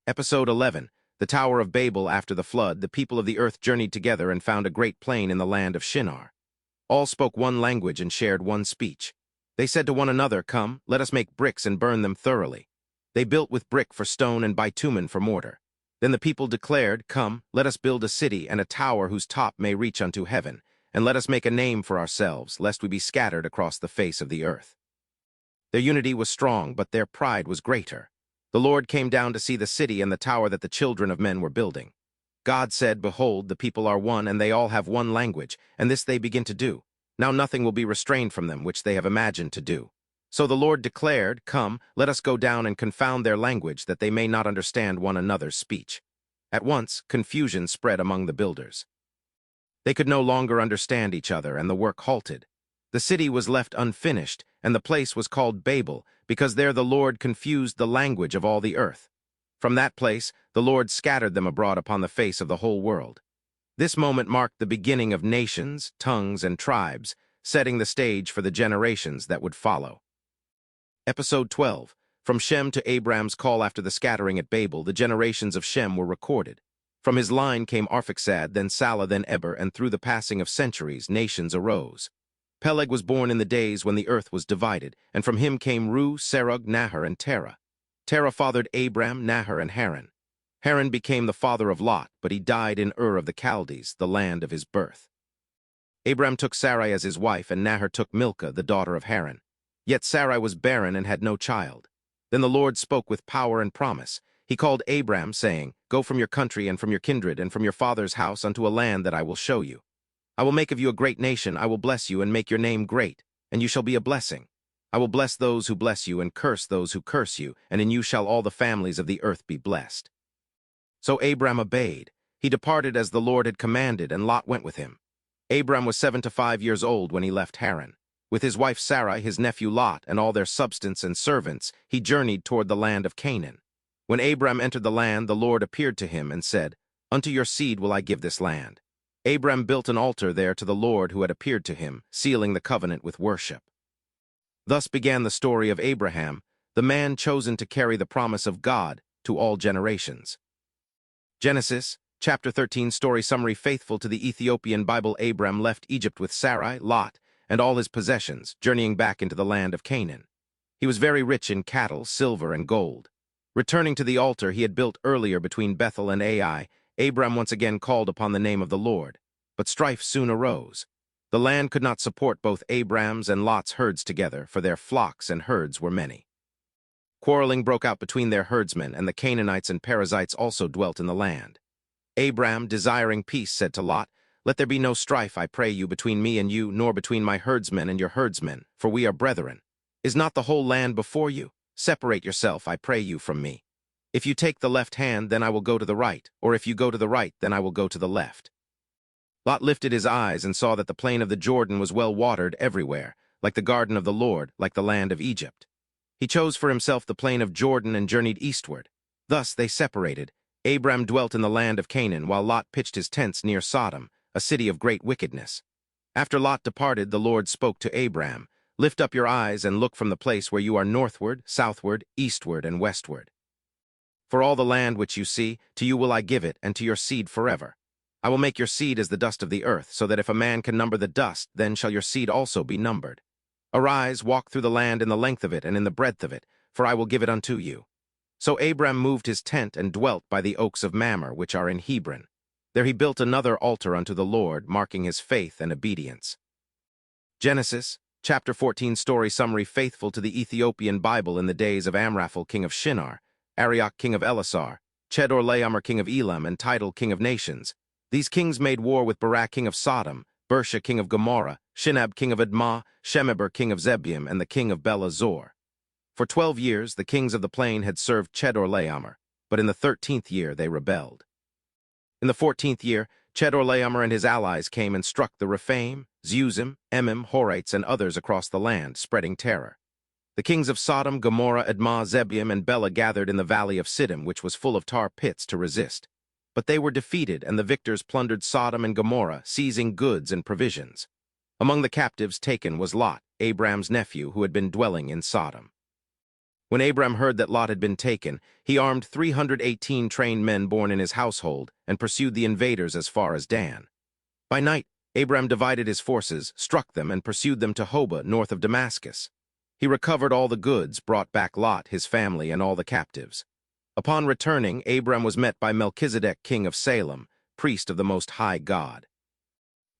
Episode 11. The Tower of Babel. After the flood, the people of the earth journeyed together and found a great plain in the land of Shinar. All spoke one language and shared one speech. They said to one another, "Come, let us make bricks and burn them thoroughly." They built with brick for stone and bitumen for mortar. Then the people declared, "Come, let us build a city and a tower whose top may reach unto heaven, and let us make a name for ourselves, lest we be scattered across the face of the earth." Their unity was strong, but their pride was greater. The Lord came down to see the city and the tower that the children of men were building. God said, "Behold, the people are one, and they all have one language, and this they begin to do. Now nothing will be restrained from them which they have imagined to do." So the Lord declared, "Come, let us go down and confound their language, that they may not understand one another's speech." At once, confusion spread among the builders. They could no longer understand each other, and the work halted. The city was left unfinished, and the place was called Babel, because there the Lord confused the language of all the earth. From that place, the Lord scattered them abroad upon the face of the whole world. This moment marked the beginning of nations, tongues, and tribes, setting the stage for the generations that would follow. Episode 12. From Shem to Abram's call. After the scattering at Babel, the generations of Shem were recorded. From his line came Arphaxad, then Salah, then Eber, and through the passing of centuries, nations arose. Peleg was born in the days when the earth was divided, and from him came Ru, Serug, Nahor, and Terah. Terah fathered Abram, Nahor, and Haran. Haran became the father of Lot, but he died in Ur of the Chaldees, the land of his birth. Abram took Sarai as his wife, and Nahor took Milcah, the daughter of Haran. Yet Sarai was barren and had no child. Then the Lord spoke with power and promise. He called Abram, saying, "Go from your country and from your kindred and from your father's house unto a land that I will show you. I will make of you a great nation. I will bless you and make your name great, and you shall be a blessing. I will bless those who bless you and curse those who curse you, and in you shall all the families of the earth be blessed." So Abram obeyed. He departed as the Lord had commanded, and Lot went with him. Abram was 75 years old when he left Haran. With his wife Sarai, his nephew Lot, and all their substance and servants, he journeyed toward the land of Canaan. When Abram entered the land, the Lord appeared to him and said, "Unto your seed will I give this land." Abram built an altar there to the Lord who had appeared to him, sealing the covenant with worship. Thus began the story of Abraham, the man chosen to carry the promise of God to all generations. Genesis, chapter 13, story summary. Faithful to the Ethiopian Bible, Abram left Egypt with Sarai, Lot, and all his possessions, journeying back into the land of Canaan. He was very rich in cattle, silver, and gold. Returning to the altar he had built earlier between Bethel and Ai, Abram once again called upon the name of the Lord, but strife soon arose. The land could not support both Abram's and Lot's herds together, for their flocks and herds were many. Quarreling broke out between their herdsmen, and the Canaanites and Perizzites also dwelt in the land. Abram, desiring peace, said to Lot, "Let there be no strife, I pray you, between me and you, nor between my herdsmen and your herdsmen, for we are brethren. Is not the whole land before you? Separate yourself, I pray you, from me. If you take the left hand, then I will go to the right, or if you go to the right, then I will go to the left." Lot lifted his eyes and saw that the plain of the Jordan was well watered everywhere, like the garden of the Lord, like the land of Egypt. He chose for himself the plain of Jordan and journeyed eastward. Thus they separated. Abram dwelt in the land of Canaan, while Lot pitched his tents near Sodom, a city of great wickedness. After Lot departed, the Lord spoke to Abram, "Lift up your eyes and look from the place where you are northward, southward, eastward, and westward. For all the land which you see, to you will I give it, and to your seed forever. I will make your seed as the dust of the earth, so that if a man can number the dust, then shall your seed also be numbered. Arise, walk through the land in the length of it and in the breadth of it, for I will give it unto you." So Abram moved his tent and dwelt by the oaks of Mamre, which are in Hebron. There he built another altar unto the Lord, marking his faith and obedience. Genesis, chapter 14, story summary. Faithful to the Ethiopian Bible, in the days of Amraphel, king of Shinar, Arioch, king of Elasar, Chedorlaomer, king of Elam, and Tidal, king of nations. These kings made war with Barak, king of Sodom, Bersha, king of Gomorrah, Shinab, king of Admah, Shemeber, king of Zebim, and the king of Bela Zor. For 12 years the kings of the plain had served Chedorlaomer, but in the 13th year they rebelled. In the 14th year, Chedorlaomer and his allies came and struck the Rephaim, Zuzim, Emim, Horites, and others across the land, spreading terror. The kings of Sodom, Gomorrah, Admah, Zebim, and Bela gathered in the valley of Siddim, which was full of tar pits, to resist. But they were defeated, and the victors plundered Sodom and Gomorrah, seizing goods and provisions. Among the captives taken was Lot, Abram's nephew, who had been dwelling in Sodom. When Abram heard that Lot had been taken, he armed 318 trained men born in his household and pursued the invaders as far as Dan. By night, Abram divided his forces, struck them, and pursued them to Hobah, north of Damascus. He recovered all the goods, brought back Lot, his family, and all the captives. Upon returning, Abram was met by Melchizedek, king of Salem, priest of the Most High God.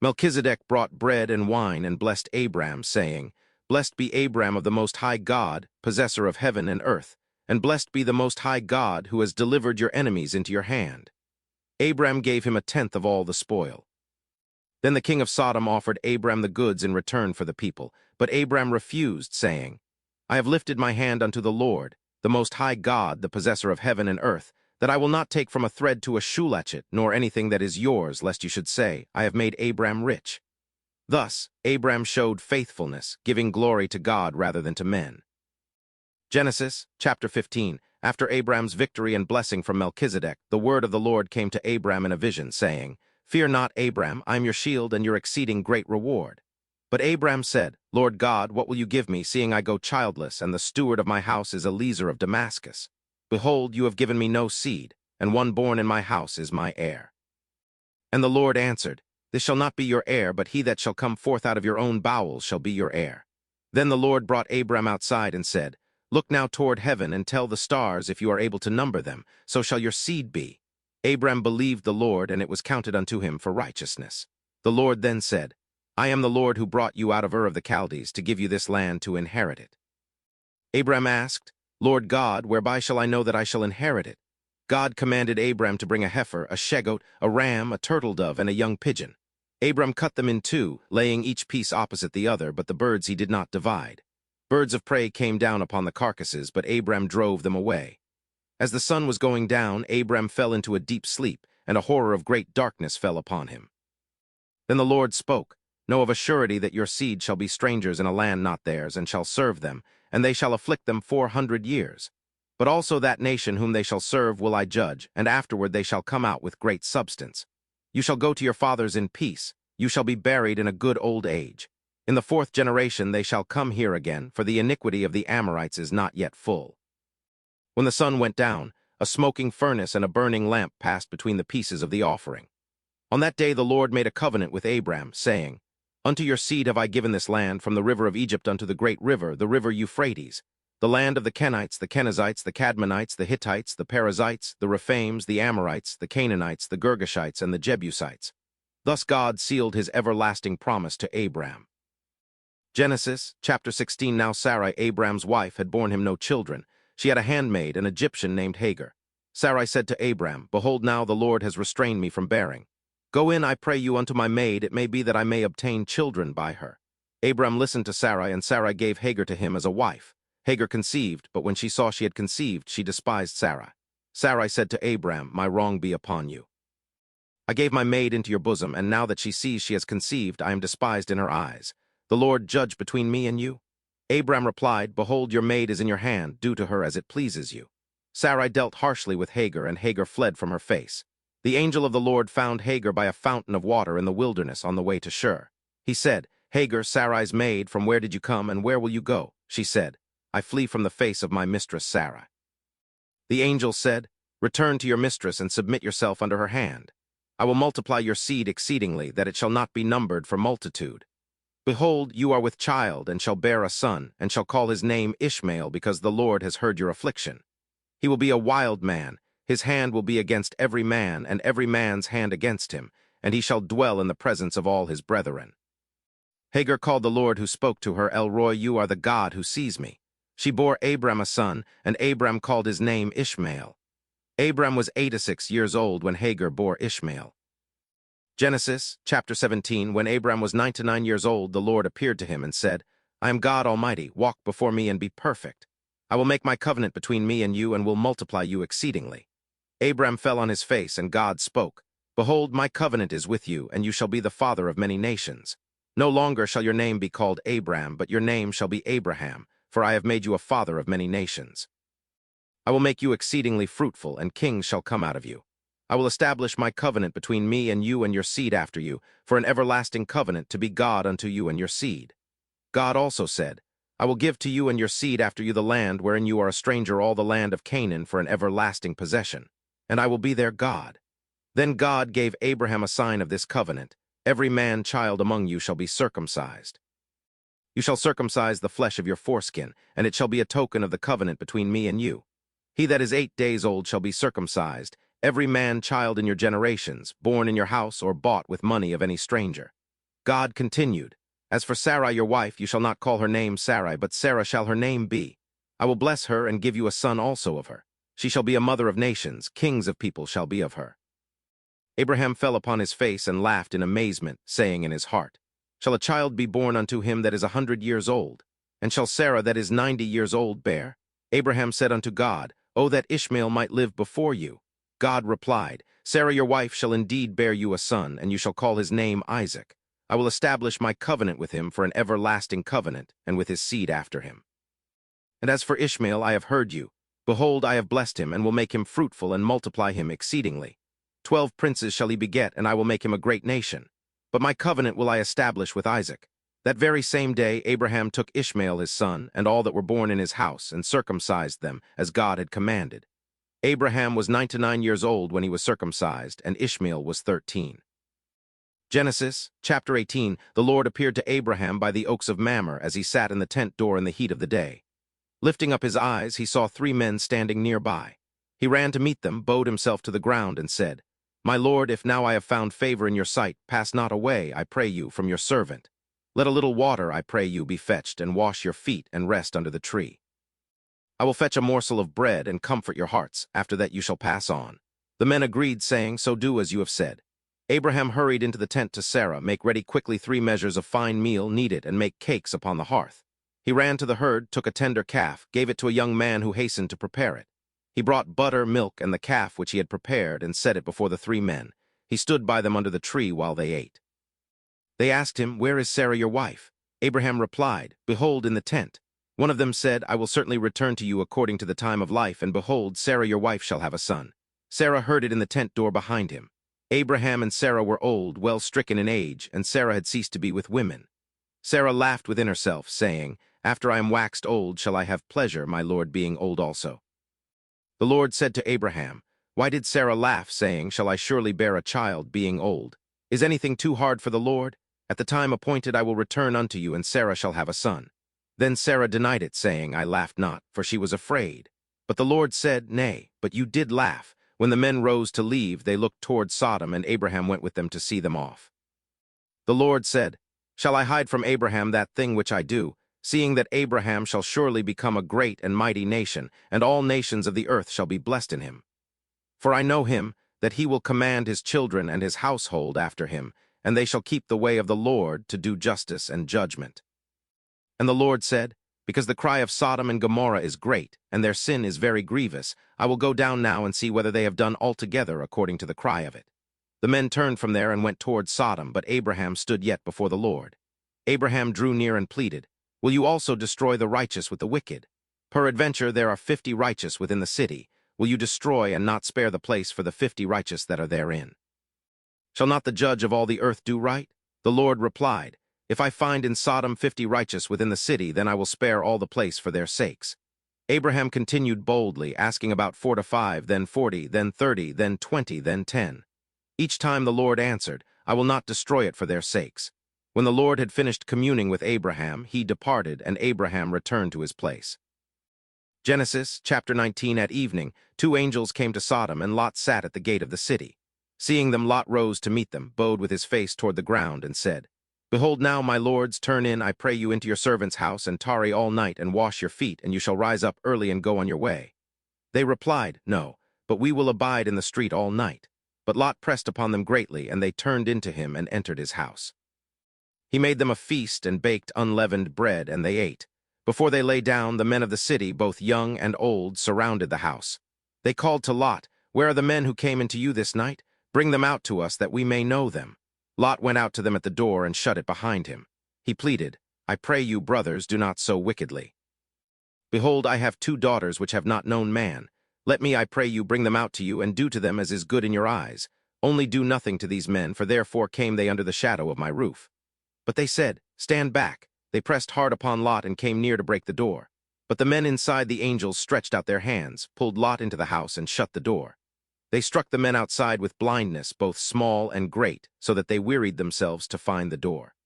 Melchizedek brought bread and wine and blessed Abram, saying, "Blessed be Abram of the Most High God, possessor of heaven and earth, and blessed be the Most High God, who has delivered your enemies into your hand." Abram gave him 1/10 of all the spoil. Then the king of Sodom offered Abram the goods in return for the people, but Abram refused, saying, "I have lifted my hand unto the Lord, the Most High God, the possessor of heaven and earth, that I will not take from a thread to a shoe latchet, nor anything that is yours, lest you should say, I have made Abram rich." Thus, Abram showed faithfulness, giving glory to God rather than to men. Genesis, chapter 15. After Abram's victory and blessing from Melchizedek, the word of the Lord came to Abram in a vision, saying, "Fear not, Abram, I am your shield and your exceeding great reward." But Abram said, "Lord God, what will you give me, seeing I go childless, and the steward of my house is Eliezer of Damascus? Behold, you have given me no seed, and one born in my house is my heir." And the Lord answered, "This shall not be your heir, but he that shall come forth out of your own bowels shall be your heir." Then the Lord brought Abram outside and said, "Look now toward heaven, and tell the stars if you are able to number them, so shall your seed be." Abram believed the Lord, and it was counted unto him for righteousness. The Lord then said, "I am the Lord who brought you out of Ur of the Chaldees to give you this land to inherit it." Abram asked, "Lord God, whereby shall I know that I shall inherit it?" God commanded Abram to bring a heifer, a shegoat, a ram, a turtle-dove, and a young pigeon. Abram cut them in two, laying each piece opposite the other, but the birds he did not divide. Birds of prey came down upon the carcasses, but Abram drove them away. As the sun was going down, Abram fell into a deep sleep, and a horror of great darkness fell upon him. Then the Lord spoke, "Know of a surety that your seed shall be strangers in a land not theirs, and shall serve them, and they shall afflict them 400 years. But also that nation whom they shall serve will I judge, and afterward they shall come out with great substance. You shall go to your fathers in peace, you shall be buried in a good old age. In the 4th generation they shall come here again, for the iniquity of the Amorites is not yet full." When the sun went down, a smoking furnace and a burning lamp passed between the pieces of the offering. On that day the Lord made a covenant with Abram, saying, "Unto your seed have I given this land, from the river of Egypt unto the great river, the river Euphrates, the land of the Kenites, the Kenizzites, the Cadmonites, the Hittites, the Perizzites, the Rephaims, the Amorites, the Canaanites, the Girgashites, and the Jebusites." Thus God sealed his everlasting promise to Abram. Genesis, chapter 16. Now Sarai, Abram's wife, had borne him no children. She had a handmaid, an Egyptian named Hagar. Sarai said to Abram, "Behold, now the Lord has restrained me from bearing. Go in, I pray you, unto my maid, it may be that I may obtain children by her." Abram listened to Sarai, and Sarai gave Hagar to him as a wife. Hagar conceived, but when she saw she had conceived, she despised Sarai. Sarai said to Abram, "My wrong be upon you. I gave my maid into your bosom, and now that she sees she has conceived, I am despised in her eyes. The Lord judge between me and you?" Abram replied, "Behold, your maid is in your hand, do to her as it pleases you." Sarai dealt harshly with Hagar, and Hagar fled from her face. The angel of the Lord found Hagar by a fountain of water in the wilderness on the way to Shur. He said, "Hagar, Sarai's maid, from where did you come, and where will you go?" She said, "I flee from the face of my mistress Sarai." The angel said, "Return to your mistress and submit yourself under her hand. I will multiply your seed exceedingly, that it shall not be numbered for multitude. Behold, you are with child, and shall bear a son, and shall call his name Ishmael, because the Lord has heard your affliction. He will be a wild man, his hand will be against every man, and every man's hand against him, and he shall dwell in the presence of all his brethren." Hagar called the Lord who spoke to her, "El Roi, you are the God who sees me." She bore Abram a son, and Abram called his name Ishmael. Abram was 86 years old when Hagar bore Ishmael. Genesis, chapter 17. When Abram was 99 years old, the Lord appeared to him and said, "I am God Almighty, walk before me and be perfect. I will make my covenant between me and you, and will multiply you exceedingly." Abram fell on his face, and God spoke, "Behold, my covenant is with you, and you shall be the father of many nations. No longer shall your name be called Abram, but your name shall be Abraham, for I have made you a father of many nations. I will make you exceedingly fruitful, and kings shall come out of you. I will establish my covenant between me and you and your seed after you, for an everlasting covenant to be God unto you and your seed." God also said, I will give to you and your seed after you the land wherein you are a stranger, all the land of Canaan, for an everlasting possession, and I will be their God. Then God gave Abraham a sign of this covenant. Every man-child among you shall be circumcised. You shall circumcise the flesh of your foreskin, and it shall be a token of the covenant between me and you. He that is 8 days old shall be circumcised, every man-child in your generations, born in your house or bought with money of any stranger. God continued, As for Sarai your wife, you shall not call her name Sarai, but Sarah shall her name be. I will bless her and give you a son also of her. She shall be a mother of nations, kings of people shall be of her. Abraham fell upon his face and laughed in amazement, saying in his heart, Shall a child be born unto him that is 100 years old? And shall Sarah that is 90 years old bear? Abraham said unto God, O that Ishmael might live before you. God replied, Sarah your wife shall indeed bear you a son, and you shall call his name Isaac. I will establish my covenant with him for an everlasting covenant, and with his seed after him. And as for Ishmael, I have heard you. Behold, I have blessed him, and will make him fruitful and multiply him exceedingly. 12 princes shall he beget, and I will make him a great nation. But my covenant will I establish with Isaac. That very same day Abraham took Ishmael his son, and all that were born in his house, and circumcised them, as God had commanded. Abraham was 99 years old when he was circumcised, and Ishmael was 13. Genesis, chapter 18, the Lord appeared to Abraham by the oaks of Mamre as he sat in the tent door in the heat of the day. Lifting up his eyes, he saw 3 men standing nearby. He ran to meet them, bowed himself to the ground, and said, My Lord, if now I have found favor in your sight, pass not away, I pray you, from your servant. Let a little water, I pray you, be fetched, and wash your feet, and rest under the tree. I will fetch a morsel of bread, and comfort your hearts. After that you shall pass on. The men agreed, saying, So do as you have said. Abraham hurried into the tent to Sarah, Make ready quickly 3 measures of fine meal, knead it, and make cakes upon the hearth. He ran to the herd, took a tender calf, gave it to a young man who hastened to prepare it. He brought butter, milk, and the calf which he had prepared, and set it before the 3 men. He stood by them under the tree while they ate. They asked him, Where is Sarah your wife? Abraham replied, Behold, in the tent. One of them said, I will certainly return to you according to the time of life, and behold, Sarah your wife shall have a son. Sarah heard it in the tent door behind him. Abraham and Sarah were old, well stricken in age, and Sarah had ceased to be with women. Sarah laughed within herself, saying, After I am waxed old shall I have pleasure, my Lord being old also. The Lord said to Abraham, Why did Sarah laugh, saying, Shall I surely bear a child, being old? Is anything too hard for the Lord? At the time appointed I will return unto you, and Sarah shall have a son. Then Sarah denied it, saying, I laughed not, for she was afraid. But the Lord said, Nay, but you did laugh. When the men rose to leave, they looked toward Sodom, and Abraham went with them to see them off. The Lord said, Shall I hide from Abraham that thing which I do, seeing that Abraham shall surely become a great and mighty nation, and all nations of the earth shall be blessed in him? For I know him, that he will command his children and his household after him, and they shall keep the way of the Lord to do justice and judgment. And the Lord said, Because the cry of Sodom and Gomorrah is great, and their sin is very grievous, I will go down now and see whether they have done altogether according to the cry of it. The men turned from there and went toward Sodom, but Abraham stood yet before the Lord. Abraham drew near and pleaded, Will you also destroy the righteous with the wicked? Peradventure there are 50 righteous within the city. Will you destroy and not spare the place for the 50 righteous that are therein? Shall not the judge of all the earth do right? The Lord replied, If I find in Sodom 50 righteous within the city, then I will spare all the place for their sakes. Abraham continued boldly, asking about 4 to 5, then 40, then 30, then 20, then 10. Each time the Lord answered, I will not destroy it for their sakes. When the Lord had finished communing with Abraham, he departed, and Abraham returned to his place. Genesis, chapter 19. At evening, 2 angels came to Sodom, and Lot sat at the gate of the city. Seeing them, Lot rose to meet them, bowed with his face toward the ground, and said, Behold now, my lords, turn in, I pray you, into your servant's house, and tarry all night, and wash your feet, and you shall rise up early and go on your way. They replied, No, but we will abide in the street all night. But Lot pressed upon them greatly, and they turned into him and entered his house. He made them a feast and baked unleavened bread, and they ate. Before they lay down, the men of the city, both young and old, surrounded the house. They called to Lot, Where are the men who came into you this night? Bring them out to us, that we may know them. Lot went out to them at the door and shut it behind him. He pleaded, I pray you, brothers, do not so wickedly. Behold, I have 2 daughters which have not known man. Let me, I pray you, bring them out to you, and do to them as is good in your eyes. Only do nothing to these men, for therefore came they under the shadow of my roof. But they said, Stand back, They pressed hard upon Lot and came near to break the door. But the men inside the angels stretched out their hands, pulled Lot into the house, and shut the door. They struck the men outside with blindness, both small and great, so that they wearied themselves to find the door.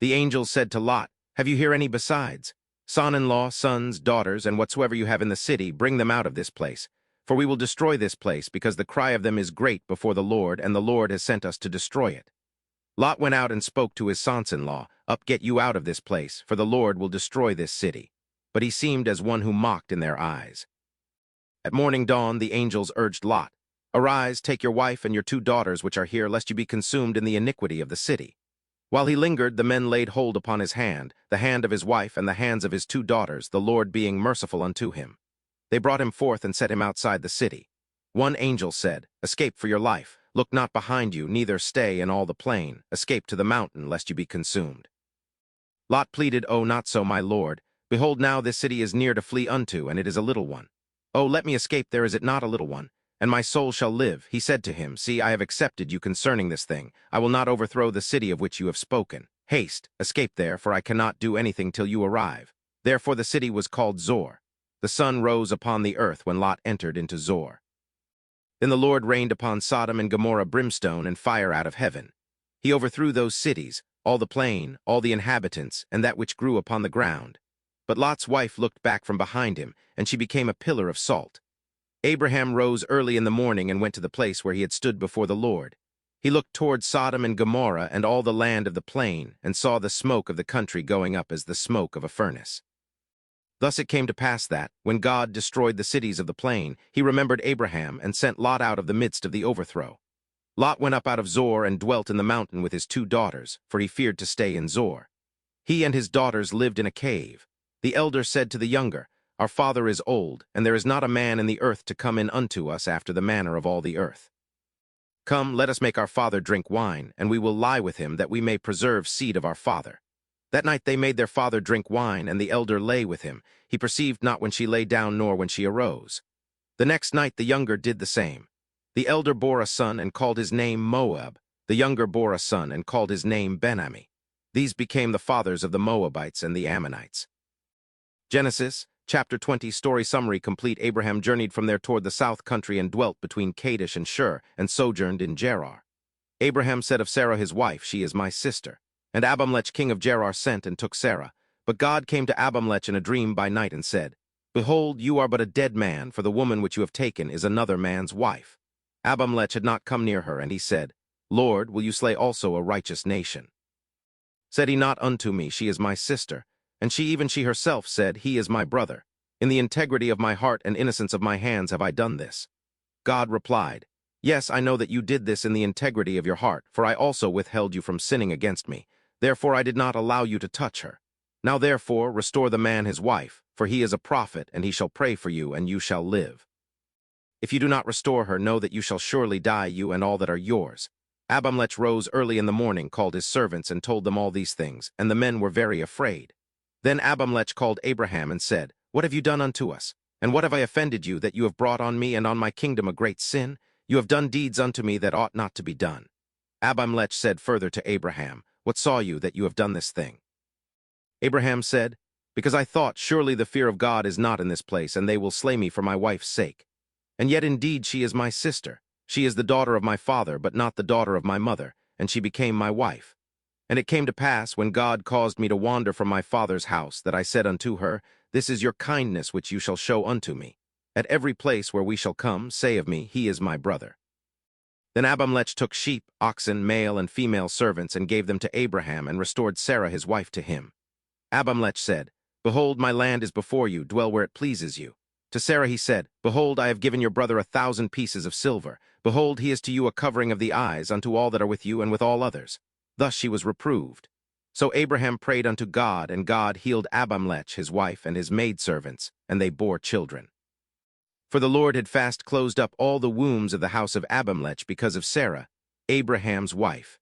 The angels said to Lot, "Have you here any besides? Son-in-law, sons, daughters, and whatsoever you have in the city, bring them out of this place. For we will destroy this place, because the cry of them is great before the Lord, and the Lord has sent us to destroy it." Lot went out and spoke to his sons-in-law, "Up, get you out of this place, for the Lord will destroy this city." But he seemed as one who mocked in their eyes. At morning dawn the angels urged Lot, "Arise, take your wife and your 2 daughters which are here, lest you be consumed in the iniquity of the city." While he lingered, the men laid hold upon his hand, the hand of his wife and the hands of his 2 daughters, the Lord being merciful unto him. They brought him forth and set him outside the city. One angel said, "Escape for your life. Look not behind you, neither stay in all the plain. Escape to the mountain, lest you be consumed." Lot pleaded, "Oh, not so, my lord. Behold, now this city is near to flee unto, and it is a little one. Oh, let me escape there, is it not a little one? And my soul shall live." He said to him, "See, I have accepted you concerning this thing. I will not overthrow the city of which you have spoken. Haste, escape there, for I cannot do anything till you arrive." Therefore the city was called Zor. The sun rose upon the earth when Lot entered into Zor. Then the Lord rained upon Sodom and Gomorrah brimstone and fire out of heaven. He overthrew those cities, all the plain, all the inhabitants, and that which grew upon the ground. But Lot's wife looked back from behind him, and she became a pillar of salt. Abraham rose early in the morning and went to the place where he had stood before the Lord. He looked toward Sodom and Gomorrah and all the land of the plain, and saw the smoke of the country going up as the smoke of a furnace. Thus it came to pass that, when God destroyed the cities of the plain, he remembered Abraham and sent Lot out of the midst of the overthrow. Lot went up out of Zor and dwelt in the mountain with his 2 daughters, for he feared to stay in Zor. He and his daughters lived in a cave. The elder said to the younger, "Our father is old, and there is not a man in the earth to come in unto us after the manner of all the earth. Come, let us make our father drink wine, and we will lie with him, that we may preserve seed of our father." That night they made their father drink wine, and the elder lay with him. He perceived not when she lay down nor when she arose. The next night the younger did the same. The elder bore a son and called his name Moab. The younger bore a son and called his name Ben-Ammi. These became the fathers of the Moabites and the Ammonites. Genesis, chapter 20, story summary complete. Abraham journeyed from there toward the south country and dwelt between Kadesh and Shur, and sojourned in Gerar. Abraham said of Sarah his wife, "She is my sister." And Abimelech king of Gerar sent and took Sarah. But God came to Abimelech in a dream by night and said, "Behold, you are but a dead man, for the woman which you have taken is another man's wife." Abimelech had not come near her, and he said, "Lord, will you slay also a righteous nation?" Said he not unto me, "She is my sister," and she herself said, "He is my brother. In the integrity of my heart and innocence of my hands have I done this." God replied, "Yes, I know that you did this in the integrity of your heart, for I also withheld you from sinning against me. Therefore I did not allow you to touch her. Now therefore restore the man his wife, for he is a prophet, and he shall pray for you, and you shall live. If you do not restore her, know that you shall surely die, you and all that are yours." Abimelech rose early in the morning, called his servants, and told them all these things, and the men were very afraid. Then Abimelech called Abraham and said, "What have you done unto us? And what have I offended you, that you have brought on me and on my kingdom a great sin? You have done deeds unto me that ought not to be done." Abimelech said further to Abraham, "What saw you that you have done this thing?" Abraham said, "Because I thought, surely the fear of God is not in this place, and they will slay me for my wife's sake. And yet indeed she is my sister. She is the daughter of my father, but not the daughter of my mother, and she became my wife. And it came to pass, when God caused me to wander from my father's house, that I said unto her, This is your kindness which you shall show unto me. At every place where we shall come, say of me, He is my brother." Then Abimelech took sheep, oxen, male and female servants, and gave them to Abraham, and restored Sarah his wife to him. Abimelech said, "Behold, my land is before you, dwell where it pleases you." To Sarah he said, "Behold, I have given your brother 1,000 pieces of silver. Behold, he is to you a covering of the eyes, unto all that are with you and with all others." Thus she was reproved. So Abraham prayed unto God, and God healed Abimelech his wife and his maidservants, and they bore children. For the Lord had fast closed up all the wombs of the house of Abimelech because of Sarah, Abraham's wife.